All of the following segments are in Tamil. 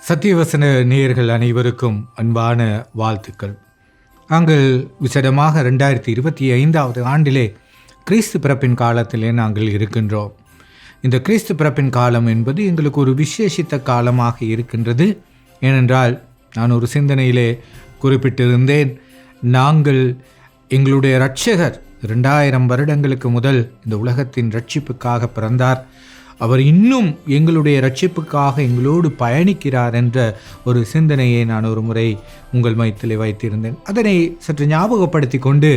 சத்தியவசன நேயர்கள் அனைவருக்கும் அன்பான வாழ்த்துக்கள். நாங்கள் விசேடமாக 2025 ஆண்டிலே கிறிஸ்து பிறப்பின் காலத்திலே நாங்கள் இருக்கின்றோம். இந்த கிறிஸ்து பிறப்பின் காலம் என்பது எங்களுக்கு ஒரு விசேஷித்த காலமாக இருக்கின்றது. ஏனென்றால் நான் ஒரு சிந்தனையிலே குறிப்பிட்டிருந்தேன், நாங்கள் எங்களுடைய இரட்சகர் 2000 வருடங்களுக்கு முதல் இந்த உலகத்தின் இரட்சிப்புக்காக பிறந்தார். அவர் இன்னும் எங்களுடைய இரட்சிப்புக்காக எங்களோடு பயணிக்கிறார் என்ற ஒரு சிந்தனையை நான் ஒரு முறை உங்கள் மையத்திலே வைத்திருந்தேன். அதனை சற்று ஞாபகப்படுத்தி கொண்டு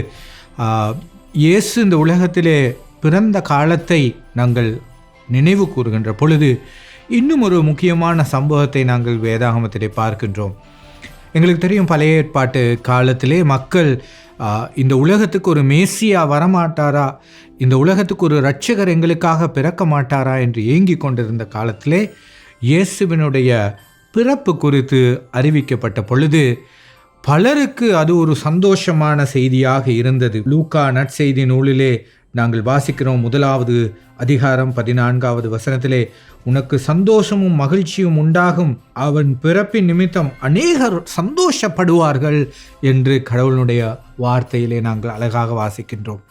இயேசு இந்த உலகத்திலே பிறந்த காலத்தை நாங்கள் நினைவு கூறுகின்ற பொழுது இன்னும் ஒரு முக்கியமான சம்பவத்தை நாங்கள் வேதாகமத்திலே பார்க்கின்றோம். எங்களுக்கு தெரியும், பழைய ஏற்பாட்டு காலத்திலே மக்கள் இந்த உலகத்துக்கு ஒரு மேசியா வரமாட்டாரா, இந்த உலகத்துக்கு ஒரு இரட்சகர் எங்களுக்காக பிறக்க மாட்டாரா என்று ஏங்கிக் கொண்டிருந்த காலத்திலே இயேசுவினுடைய பிறப்பு குறித்து அறிவிக்கப்பட்ட பொழுது பலருக்கு அது ஒரு சந்தோஷமான செய்தியாக இருந்தது. லூக்கா நற்செய்தி நூலிலே நாங்கள் வாசிக்கிறோம், 1வது அதிகாரம் 14வது வசனத்திலே, உனக்கு சந்தோஷமும் மகிழ்ச்சியும் உண்டாகும், அவன் பிறப்பின் நிமித்தம் அநேகர் சந்தோஷப்படுவார்கள் என்று கடவுளுடைய வார்த்தையிலே நாங்கள் அழகாக வாசிக்கின்றோம்.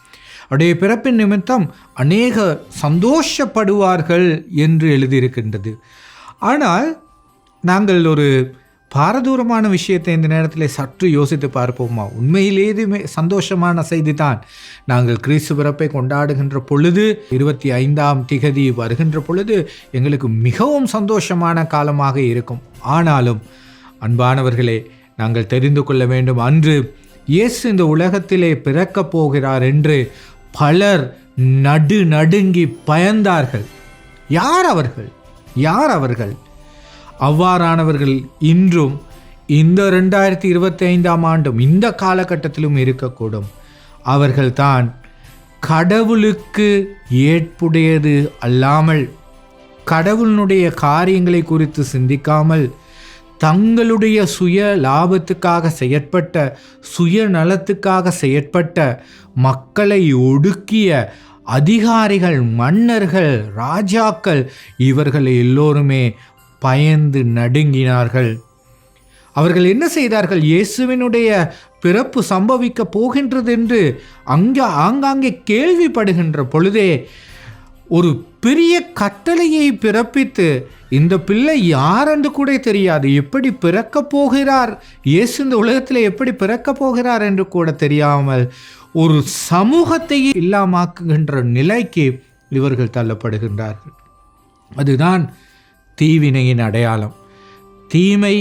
அவருடைய பிறப்பின் நிமித்தம் அநேகர் சந்தோஷப்படுவார்கள் என்று எழுதியிருக்கின்றது. ஆனால் நாங்கள் ஒரு பாரதூரமான விஷயத்தை இந்த நேரத்தில் சற்று யோசித்து பார்ப்போமா? உண்மையிலேயே சந்தோஷமான செய்தி தான். நாங்கள் கிறிஸ்து பிறப்பை கொண்டாடுகின்ற பொழுது 25ஆம் திகதி வருகின்ற பொழுது எங்களுக்கு மிகவும் சந்தோஷமான காலமாக இருக்கும். ஆனாலும் அன்பானவர்களே, நாங்கள் தெரிந்து கொள்ள வேண்டும், அன்று இயேசு இந்த உலகத்திலே பிறக்கப் போகிறார் என்று பலர் நடுங்கி பயந்தார்கள். யார் அவர்கள்? அவ்வாறானவர்கள் இன்றும் இந்த 2025ஆம் ஆண்டும் இந்த காலகட்டத்திலும் இருக்கக்கூடும். அவர்கள்தான் கடவுளுக்கு ஏற்புடையது அல்லாமல், கடவுளுடைய காரியங்களை குறித்து சிந்திக்காமல், தங்களுடைய சுய லாபத்துக்காக செயற்பட்ட, சுயநலத்துக்காக செயற்பட்ட, மக்களை ஒடுக்கிய அதிகாரிகள், மன்னர்கள், ராஜாக்கள், இவர்கள் எல்லோருமே பயந்து நடுங்கினார்கள். அவர்கள் என்ன செய்தார்கள்? இயேசுவினுடைய பிறப்பு சம்பவிக்க போகின்றது என்று ஆங்காங்கே கேள்விப்படுகின்ற பொழுதே ஒரு பெரிய கட்டளையை பிறப்பித்து, இந்த பிள்ளை யார் என்று கூட தெரியாது, எப்படி பிறக்கப் போகிறார், இயேசு இந்த உலகத்தில் எப்படி பிறக்கப் போகிறார் என்று கூட தெரியாமல் ஒரு சமூகத்தையே இல்லாமாக்குகின்ற நிலைக்கு இவர்கள் தள்ளப்படுகின்றார்கள். அதுதான் தீவினையின் அடையாளம். தீமை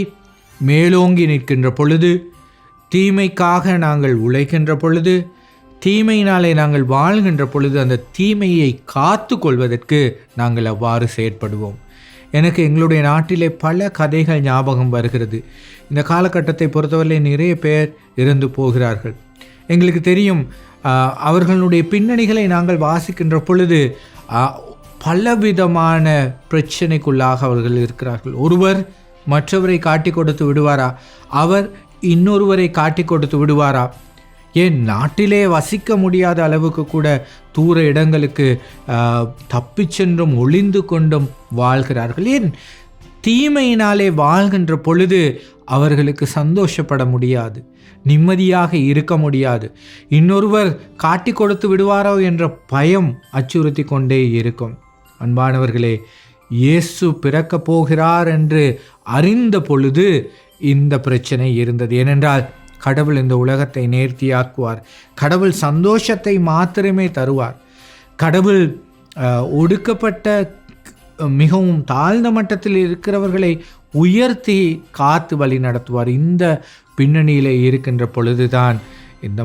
மேலோங்கி நிற்கின்ற பொழுது, தீமைக்காக நாங்கள் உழைக்கின்ற பொழுது, தீமையினாலே நாங்கள் வாழ்கின்ற பொழுது, அந்த தீமையை காத்து கொள்வதற்கு நாங்கள் அவ்வாறு செயற்படுவோம். எனக்கு எங்களுடைய நாட்டிலே பல கதைகள் ஞாபகம் வருகிறது. இந்த காலகட்டத்தை பொறுத்தவரை நிறைய பேர் இறந்து போகிறார்கள். எங்களுக்கு தெரியும், அவர்களுடைய பின்னணிகளை நாங்கள் வாசிக்கின்ற பொழுது பலவிதமான பிரச்சனைக்குள்ளாக அவர்கள் இருக்கிறார்கள். ஒருவர் மற்றவரை காட்டி கொடுத்து விடுவாரா? அவர் இன்னொருவரை காட்டி கொடுத்து விடுவாரா? ஏன் நாட்டிலே வசிக்க முடியாத அளவுக்கு கூட தூர இடங்களுக்கு தப்பி சென்றும் ஒளிந்து கொண்டும் வாழ்கிறார்கள். ஏன்? தீமையினாலே வாழ்கின்ற பொழுது அவர்களுக்கு சந்தோஷப்பட முடியாது, நிம்மதியாக இருக்க முடியாது. இன்னொருவர் காட்டி கொடுத்து விடுவாரோ என்ற பயம் அச்சுறுத்தி கொண்டே இருக்கும். அன்பானவர்களே, இயேசு பிறக்கப் போகிறார் என்று அறிந்த பொழுது இந்த பிரச்சனை இருந்தது. ஏனென்றால் கடவுள் இந்த உலகத்தை நேர்த்தியாக்குவார். கடவுள் சந்தோஷத்தை மாத்திரமே தருவார். கடவுள் ஒடுக்கப்பட்ட, மிகவும் தாழ்ந்த மட்டத்தில் இருக்கிறவர்களை உயர்த்தி காத்து வழி நடத்துவார். இந்த பின்னணியில் இருக்கின்ற பொழுதுதான் இந்த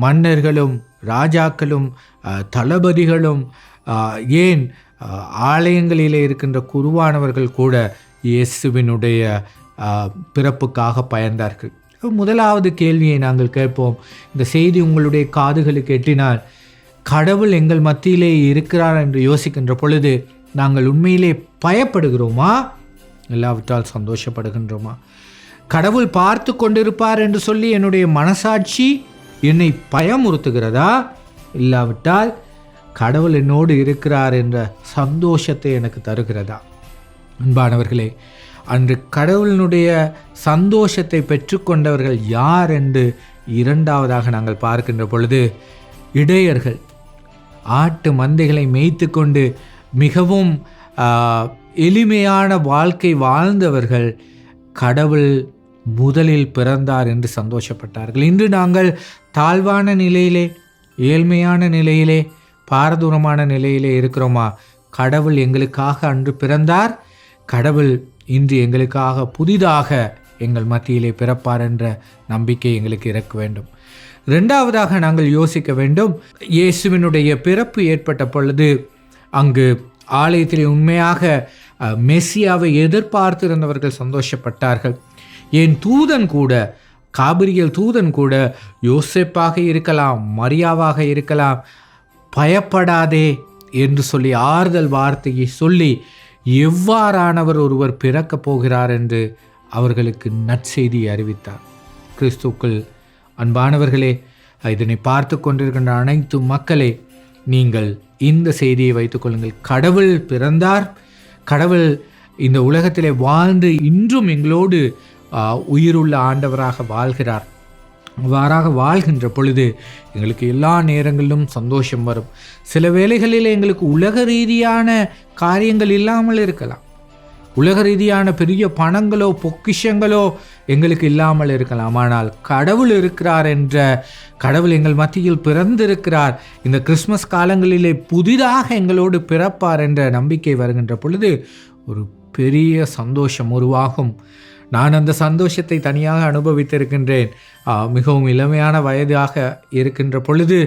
மன்னர்களும் ராஜாக்களும் தளபதிகளும், ஏன் ஆலயங்களிலே இருக்கின்ற குருவானவர்கள் கூட இயேசுவினுடைய பிறப்புக்காக பயந்தார்கள். முதலாவது கேள்வியை நாங்கள் கேட்போம். இந்த செய்தி உங்களுடைய காதுகளுக்கு எட்டினால், கடவுள் எங்கள் மத்தியிலே இருக்கிறார் என்று யோசிக்கின்ற பொழுது நாங்கள் உண்மையிலே பயப்படுகிறோமா, இல்லாவிட்டால் சந்தோஷப்படுகின்றோமா? கடவுள் பார்த்து கொண்டிருப்பார் என்று சொல்லி என்னுடைய மனசாட்சி என்னை பயமுறுத்துகிறதா, இல்லாவிட்டால் கடவுள் என்னோடு இருக்கிறார் என்ற சந்தோஷத்தை எனக்கு தருகிறதா? அன்பானவர்களே, அன்று கடவுளினுடைய சந்தோஷத்தை பெற்றுக்கொண்டவர்கள் யார் என்று இரண்டாவதாக நாங்கள் பார்க்கின்ற பொழுது, இடையர்கள் ஆட்டு மந்தைகளை மேய்த்து கொண்டு மிகவும் எளிமையான வாழ்க்கை வாழ்ந்தவர்கள் கடவுள் முதலில் பிறந்தார் என்று சந்தோஷப்பட்டார்கள். இன்று நாங்கள் தாழ்வான நிலையிலே, ஏழ்மையான நிலையிலே, பாரதூரமான நிலையிலே இருக்கிறோமா? கடவுள் எங்களுக்காக அன்று பிறந்தார், கடவுள் இன்று எங்களுக்காக புதிதாக எங்கள் மத்தியிலே பிறப்பார் என்ற நம்பிக்கை எங்களுக்கு இருக்க வேண்டும். இரண்டாவதாக நாங்கள் யோசிக்க வேண்டும், இயேசுவினுடைய பிறப்பு ஏற்பட்ட பொழுது அங்கு ஆலயத்திலே உண்மையாக மெசியாவை எதிர்பார்த்திருந்தவர்கள் சந்தோஷப்பட்டார்கள். என் தூதன் கூட, காபிரியல் தூதன் கூட யோசேப்பாக இருக்கலாம், மரியாவாக இருக்கலாம், பயப்படாதே என்று சொல்லி ஆறுதல் வார்த்தையை சொல்லி எவ்வாறானவர் ஒருவர் பிறக்கப் போகிறார் என்று அவர்களுக்கு நற்செய்தியை அறிவித்தார். கிறிஸ்துக்கள் அன்பானவர்களே, இதனை பார்த்து கொண்டிருக்கின்ற அனைத்து மக்களே, நீங்கள் இந்த செய்தியை வைத்துக்கொள்ளுங்கள். கடவுள் பிறந்தார், கடவுள் இந்த உலகத்திலே வாழ்ந்து இன்றும் எங்களோடு உயிருள்ள ஆண்டவராக வாழ்கிறார். அவ்வாறாக வாழ்கின்ற பொழுது எங்களுக்கு எல்லா நேரங்களிலும் சந்தோஷம் வரும். சில வேளைகளில் எங்களுக்கு உலக ரீதியான காரியங்கள் இல்லாமல் இருக்கலாம், உலக ரீதியான பெரிய பணங்களோ பொக்கிஷங்களோ எங்களுக்கு இல்லாமல் இருக்கலாம். ஆனால் கடவுள் இருக்கிறார் என்ற, கடவுள் எங்கள் மத்தியில் பிறந்திருக்கிறார், இந்த கிறிஸ்மஸ் காலங்களிலே புதிதாக எங்களோடு பிறப்பார் என்ற நம்பிக்கை வருகின்ற பொழுது ஒரு பெரிய சந்தோஷம் உருவாகும். நான் அந்த சந்தோஷத்தை தனியாக அனுபவித்திருக்கின்றேன். மிகவும் இளமையான வயதாக இருக்கின்ற பொழுது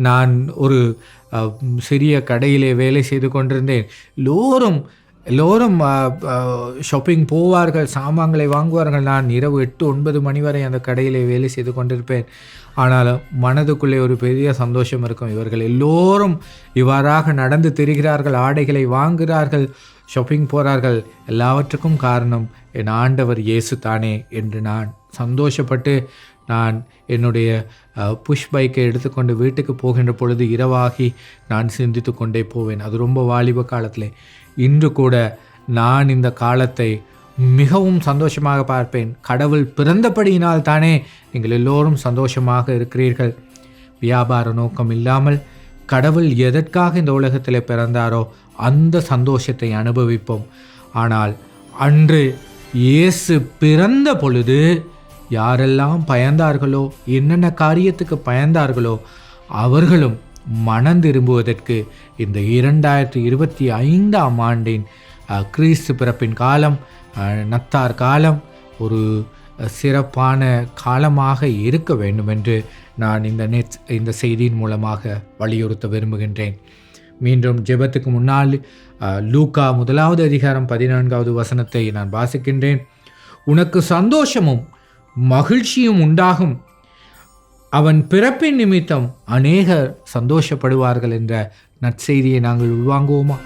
நான் ஒரு சிறிய கடையிலே வேலை செய்து கொண்டிருந்தேன். எல்லோரும் ஷாப்பிங் போவார்கள், சாமான்களை வாங்குவார்கள். நான் இரவு 8-9 மணி வரை அந்த கடையிலே வேலை செய்து கொண்டிருப்பேன். ஆனாலும் மனதுக்குள்ளே ஒரு பெரிய சந்தோஷம் இருக்கும். இவர்கள் எல்லோரும் இவ்வாறாக நடந்து திரிகிறார்கள், ஆடைகளை வாங்குகிறார்கள், ஷாப்பிங் போகிறார்கள். எல்லாவற்றுக்கும் காரணம் என் ஆண்டவர் இயேசு தானே என்று நான் சந்தோஷப்பட்டு நான் என்னுடைய புஷ் பைக்கை எடுத்துக்கொண்டு வீட்டுக்கு போகின்ற பொழுது இரவாகி நான் சிந்தித்து கொண்டே போவேன். அது ரொம்ப வாலிப காலத்தில். இன்று கூட நான் இந்த காலத்தை மிகவும் சந்தோஷமாக பார்ப்பேன். கடவுள் பிறந்தபடியினால் தானே நீங்கள் எல்லோரும் சந்தோஷமாக இருக்கிறீர்கள். வியாபார நோக்கம் இல்லாமல் கடவுள் எதற்காக இந்த உலகத்தில் பிறந்தாரோ அந்த சந்தோஷத்தை அனுபவிப்போம். ஆனால் அன்று இயேசு பிறந்த பொழுது யாரெல்லாம் பயந்தார்களோ, என்னென்ன காரியத்துக்கு பயந்தார்களோ அவர்களும் மனம் திரும்புவதற்கு இந்த 2025ஆம் ஆண்டின் கிறிஸ்து பிறப்பின் காலம், நத்தார் காலம் ஒரு சிறப்பான காலமாக இருக்க வேண்டும் என்று நான் இந்த செய்தியின் மூலமாக வலியுறுத்த விரும்புகின்றேன். மீண்டும் ஜெபத்துக்கு முன்னால் லூக்கா 1வது அதிகாரம் 14வது வசனத்தை நான் வாசிக்கின்றேன். உனக்கு சந்தோஷமும் மகிழ்ச்சியும் உண்டாகும், அவன் பிறப்பின் நிமித்தம் அநேகர் சந்தோஷப்படுவார்கள் என்ற நற்செய்தியை நாங்கள் உள்வாங்குவோமா?